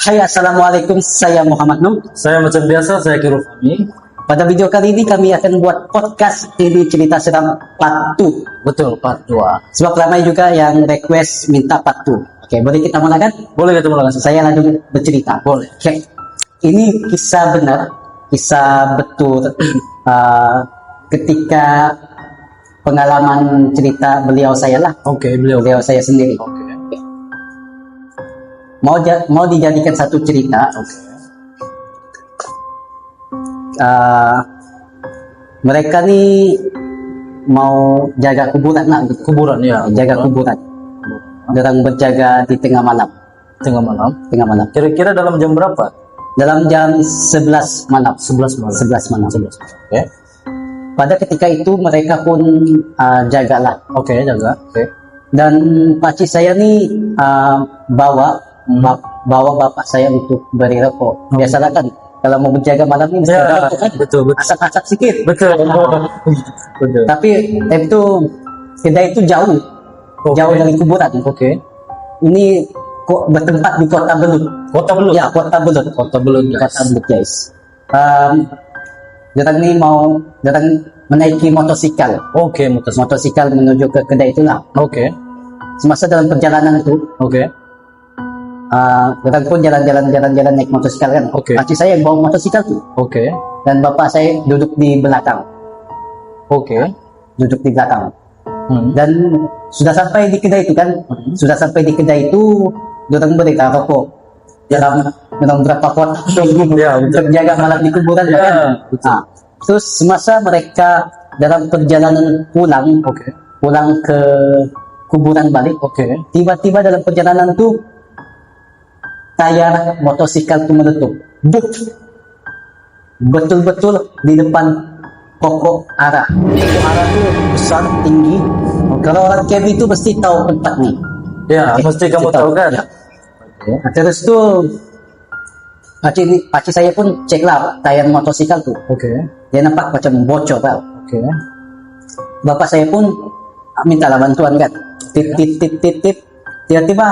Hai, Assalamualaikum, saya Muhammad Nur. Saya macam biasa, saya Kiro Fahmi. Pada video kali ini kami akan buat podcast ini cerita seram part 2. Betul, part 2. Sebab ramai juga yang request minta part 2. Oke, boleh kita mulakan? Boleh kita mulakan? Saya langsung bercerita. Boleh. Oke. Ini kisah benar, kisah betul ketika pengalaman cerita beliau saya lah. Oke, beliau saya sendiri. Oke. Mau dijadikan satu cerita. Oke. Mereka nih mau jaga kuburan lah, gitu. Kuburan ya. Jaga kuburan. Orang berjaga di tengah malam. Tengah malam. Tengah malam. Kira-kira dalam jam berapa? Dalam jam 11 malam. 11 malam. 11 malam. 11. Oke. Pada ketika itu mereka pun jagalah. Oke, jaga. Oke. Dan pakcik saya nih bawa bapak saya untuk beri rokok. Biasalah kan kalau mau menjaga malam ini mesti ada rokok kan? Betul. Asap-asap sedikit. Betul. Betul. Tapi itu kedai itu jauh. Oke. Jauh dari kuburan. Oke. Ini kok bertempat di Kota Belut. Kota Belut. Ya, Kota Belut. Kota Belut, guys. Kota Belut, guys. Datang ini mau menaiki motosikal. Oke, Motosikal menuju ke kedai itulah. Oke. Semasa dalam perjalanan itu, Oke. datang pun jalan-jalan naik motosikal kan. Oke. Pakcik saya yang bawa motosikal tuh. Oke. Dan bapak saya duduk di belakang. Oke. Duduk di belakang. Dan sudah sampai di kedai itu kan. Sudah sampai di kedai itu, datang berikan rokok. Dalam berapa pot Ya, untuk jaga malam di kuburan Ya, kan. betul. Terus semasa mereka dalam perjalanan pulang Oke. pulang ke kuburan balik, Oke. tiba-tiba dalam perjalanan itu tayar motosikal itu meletup. Duk. Betul-betul di depan pokok ara. Pokok ara itu besar, tinggi. Kalau orang KB itu mesti tahu tempat nih. Ya, Oke, mesti kamu kita tahu kan? ya. Nah, terus tuh pakcik saya pun cek lah tayar motosikal tuh. Oke. Dia nampak macam bocor tau. Oke. Bapak saya pun mintalah bantuan kan. Tip. Tiba-tiba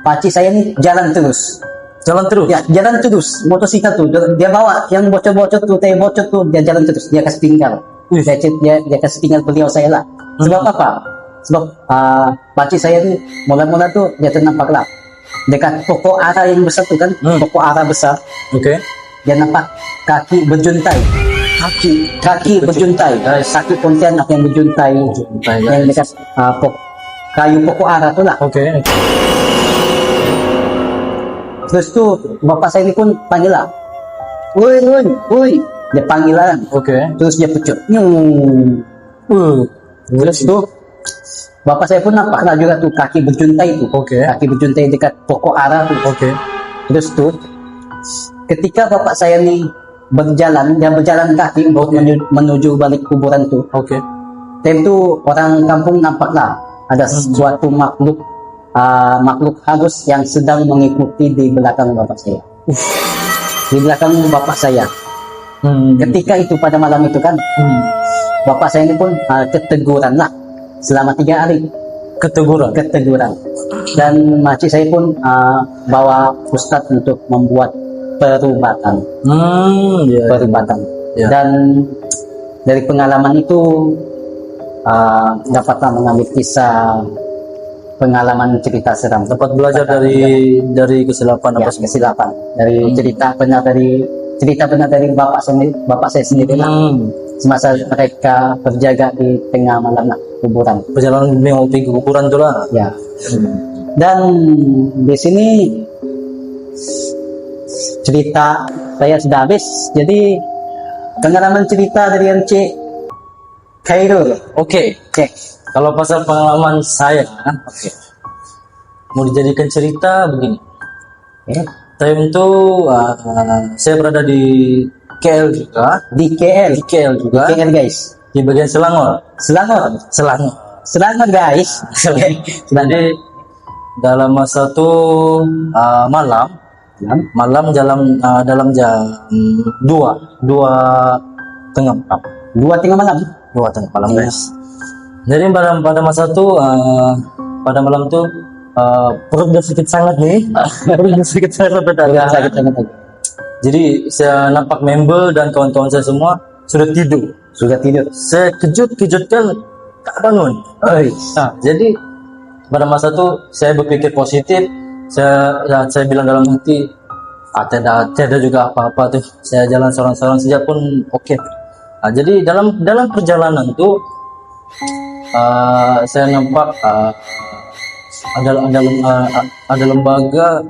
pakcik saya nih jalan terus. Jalan terus. Ya, jalan terus. Motosikal tuh dia bawa yang bocor-bocor tuh, tayar bocor tuh dia jalan terus. Dia kasih tinggal. Dia kasih tinggal beliau saya lah. Sebab apa? Sebab pakcik saya nih mula-mula tuh dia ternampak lah dekat pokok ara yang besar tuh kan. Pokok ara besar. Oke. Dia nampak kaki berjuntai. Kaki berjuntai. Kaki pontianak yang berjuntai. Yang dekat kayu pokok ara tuh lah. Oke. Terus tuh bapak saya ini pun panggil lah. Woi. Dia panggil lah. Oke. Terus dia pecut. Terus tuh bapak saya pun nampak lah juga tuh kaki berjuntai tuh. Oke. Kaki berjuntai dekat pokok ara tuh. Oke. Terus tuh ketika bapak saya nih dia berjalan kaki untuk menuju balik kuburan tuh. Oke. Tentu orang kampung nampak lah ada suatu makhluk halus yang sedang mengikuti di belakang bapak saya. Di belakang bapak saya. Ketika itu pada malam itu kan, bapak saya ini pun keteguran lah selama 3 hari. Keteguran. Dan makcik saya pun bawa ustadz untuk membuat perubatan. Perubatan. Ya. Dan dari pengalaman itu dapatlah mengambil kisah pengalaman cerita seram. Dapat belajar dari kesilapan apa semua. Kesilapan dari cerita benar dari bapak saya sendiri lah. Semasa mereka berjaga di tengah malam lah, kuburan. Perjalanan mau pergi ke kuburan itu lah. Ya. Dan di sini cerita saya sudah habis. Jadi pengalaman cerita dari MC Khairul. Oke. Kalau pasal pengalaman saya, mau dijadikan cerita begini. Time itu saya berada di KL juga. Di KL guys. Di bagian Selangor guys. Jadi dalam masa itu malam dalam jam 2 tengah malam. 2 tengah malam. 2 tengah malam, guys. Jadi pada masa itu pada malam itu perutnya sedikit sangat nih. Perutnya sedikit sangat Udah berdarah. sakit sangat. Jadi saya nampak member dan kawan-kawan saya semua sudah tidur. Sudah tidur. Saya kejutkan tak bangun. Oi. Nah, jadi pada masa itu saya berpikir positif. Saya bilang dalam hati, tidak juga apa-apa tuh. Saya jalan seorang-seorang saja pun oke. Nah, jadi dalam perjalanan tuh saya nampak ada lembaga,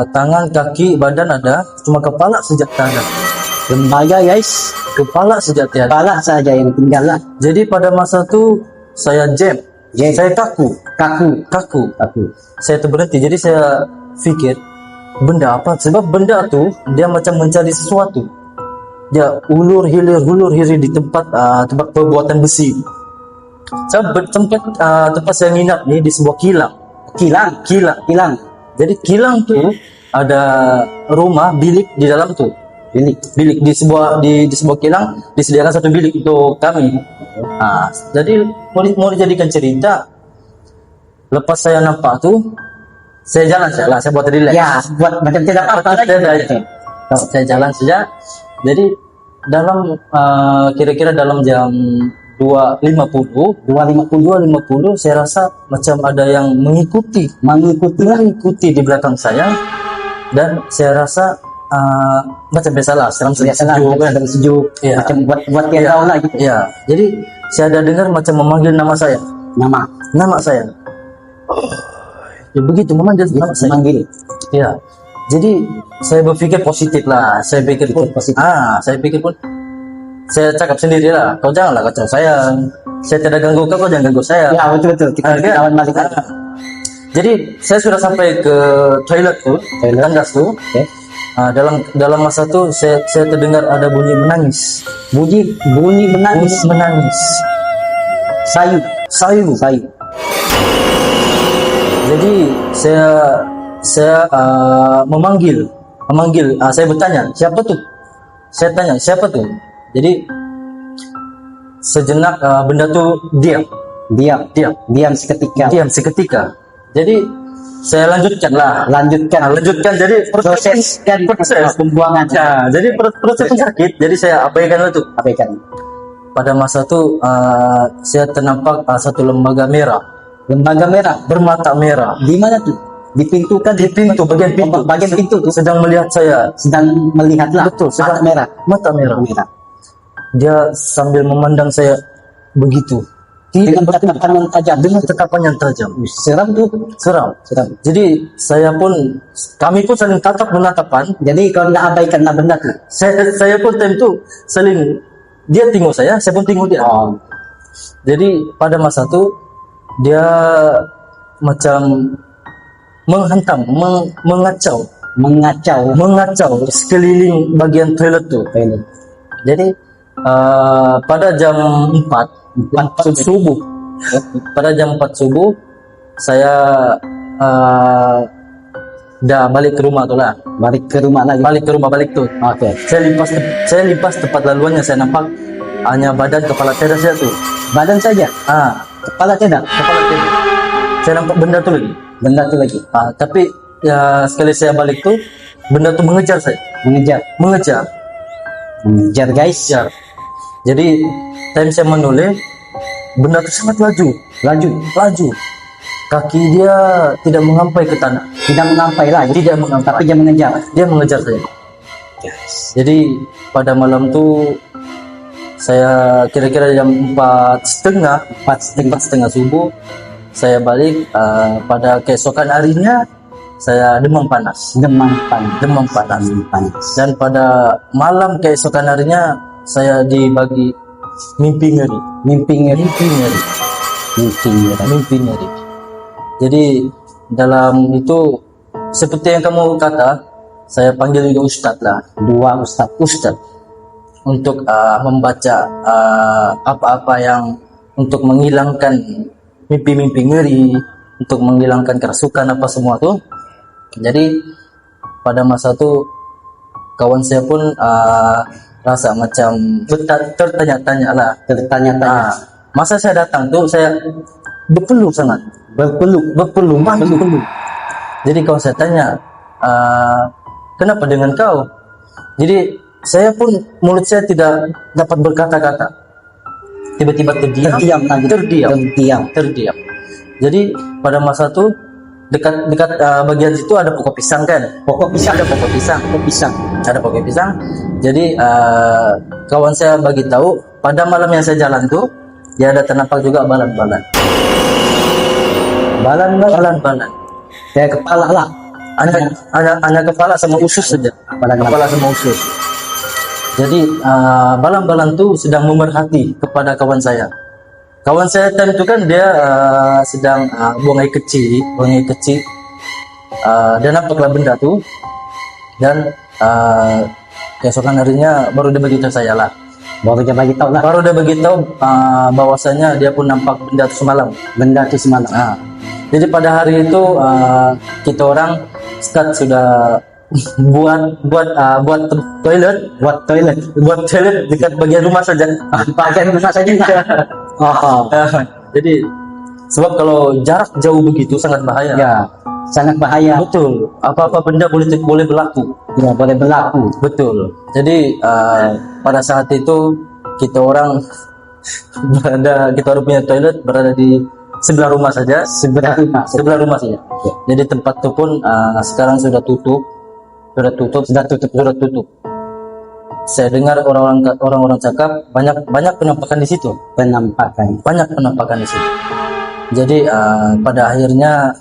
tangan, kaki, badan ada, cuma kepala saja tak ada. Lembaga guys, Kepala saja tiada. kepala saja yang tinggal lah. Jadi pada masa itu saya jam, saya kaku. Kaku. Saya terberhenti. Jadi saya pikir benda apa? Sebab benda tuh dia macam mencari sesuatu. Dia ulur hilir di tempat pembuatan besi. Tempat saya nginap nih di sebuah kilang. Jadi kilang tuh ada rumah bilik di dalam tuh. Bilik di sebuah kilang disediakan satu bilik untuk kami. Nah, jadi mau dijadikan cerita. Lepas saya nampak tuh, saya jalan saja, saya buat relax. Ya, buat macam tidak apa-apa lagi. Saya jalan saja. Jadi kira-kira dalam jam 2.50 saya rasa macam ada yang mengikuti di belakang saya, dan saya rasa macam biasalah seram sejuk kan. Sejuk. Iya. Macam buat dia tahu lah gitu. Ya, jadi saya ada dengar macam memanggil nama saya. Nama saya. Ya begitu memanggil nama saya. Memanggil. Ya. Jadi saya berpikir positif lah. Saya pikir pun saya cakap sendiri lah. Kau janganlah kacau saya. Saya tidak ganggu kau jangan ganggu saya. Ya betul. Kita kawan balik. Jadi saya sudah sampai ke toilet tuh, tandas tuh. Oke. Dalam masa itu saya terdengar ada bunyi menangis. Bunyi menangis. Sayu. Jadi saya memanggil. Saya bertanya, siapa tuh? Saya tanya, siapa tuh? Jadi sejenak benda tuh diam seketika. Jadi saya lanjutkan. Jadi proses pembuangan. Ya, jadi proses sakit. Jadi saya abaikan itu. Pada masa itu saya ternampak satu lembaga merah bermata merah. Di mana tuh? Di pintu kan? Di pintu, bagian pintu tuh sedang melihat saya. Melihatlah. Betul, mata merah. Dia sambil memandang saya begitu. Dengan tatapan yang tajam. Seram tuh. Seram. Jadi kami pun saling menatapan. Jadi kalau tidak abaikan benda tuh. Saya pun tentu saling, dia tengok saya pun tengok dia. Jadi pada masa itu dia macam menghantam, mengacau sekeliling bagian toilet tuh. Jadi pada jam 4 subuh, saya dah balik ke rumah tuh lah. Balik ke rumah tuh. Oke. Saya lipas tempat laluannya, saya nampak hanya badan kepala tidak saya tuh. Badan saja. Kepala tidak. Saya nampak benda tuh lagi. Tapi ya sekali saya balik tuh, benda tuh mengejar saya. Mengejar Guys. Jadi time saya menoleh, benda itu sangat laju. Kaki dia tidak mengampai ke tanah. Tapi dia mengejar. Dia mengejar saya. Jadi pada malam tuh saya kira-kira jam 4.30 subuh saya balik. Pada keesokan harinya saya demam panas. Dan pada malam keesokan harinya saya dibagi mimpi ngeri. Jadi dalam itu seperti yang kamu kata, saya panggil juga ustadz lah. Dua ustadz untuk membaca apa-apa yang untuk menghilangkan mimpi-mimpi ngeri, untuk menghilangkan kerasukan apa semua tuh. Jadi pada masa itu kawan saya pun rasa macam tertanya-tanya lah. Tertanya-tanya. Masa saya datang tuh saya berpeluh sangat. berpeluh. Jadi kalau saya tanya, kenapa dengan kau? Jadi saya pun mulut saya tidak dapat berkata-kata. Tiba-tiba terdiam. Jadi pada masa itu dekat bagian situ ada pokok pisang kan? Ada pokok pisang. Jadi kawan saya bagi tahu pada malam yang saya jalan tuh dia ada ternampak juga balan-balan. Kayak kepala lah. Hanya kepala sama usus saja. Kepala sama usus. Jadi balan-balan tuh sedang memerhati kepada kawan saya. Kawan saya time itu kan dia sedang buang air kecil. Dan nampaklah benda tuh. Dan keesokan harinya baru dia beritahu saya lah. Baru dia beritahu bahwasanya dia pun nampak benda itu semalam. Jadi pada hari itu kita orang start sudah buat toilet dekat bagian rumah saja. Jadi sebab kalau jarak jauh begitu sangat bahaya. Ya, sangat bahaya. Betul. Apa-apa benda boleh berlaku. Ya, boleh berlaku. Betul. Jadi pada saat itu kita orang punya toilet berada di sebelah rumah saja. Sebelah rumah saja. Ya. Jadi tempat itu pun sekarang sudah tutup. Saya dengar orang-orang cakap banyak penampakan di situ. Banyak penampakan di situ. Jadi pada akhirnya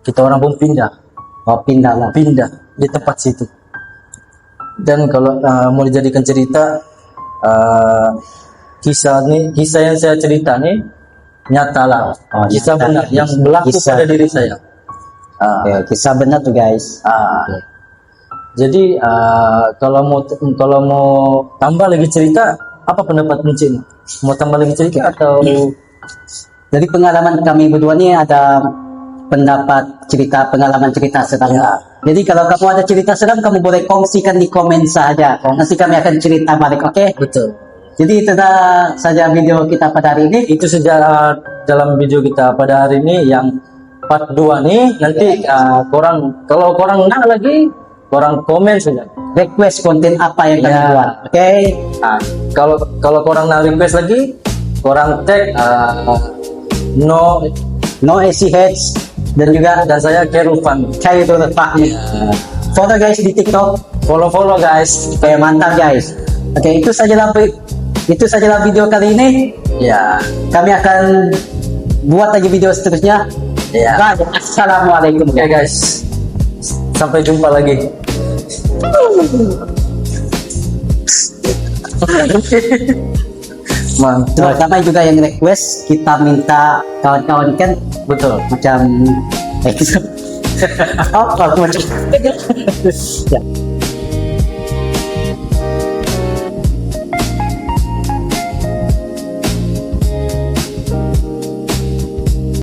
kita orang pun pindah di tempat situ. Dan kalau mau dijadikan cerita, kisah yang saya cerita nih nyata lah. Kisah benar yang berlaku pada diri saya. Kisah benar tuh guys. Jadi kalau mau tambah lagi cerita, apa pendapat Encik? Mau tambah lagi cerita atau? Jadi pengalaman kami berdua nih ada pengalaman cerita seram. Jadi kalau kamu ada cerita seram, kamu boleh kongsikan di komen saja. Nanti kami akan cerita balik, oke? Betul. Jadi itu saja video kita pada hari ini. Itu saja dalam video kita pada hari ini yang part 2 nih. Nanti kalau korang nak lagi, korang komen saja. Request konten apa yang kami buat, oke? Kalau korang nak request lagi, korang tag no ACH dan saya Khairul Fahmi. Follow guys di TikTok. Follow guys. Oke, mantap guys. Oke, itu sajalah video kali ini. Ya. Kami akan buat lagi video seterusnya. Ya. Assalamualaikum. Oke guys. Sampai jumpa lagi. Mantap. Sama juga yang request kita minta kawan-kawan kan Betul. macam apa macam ya.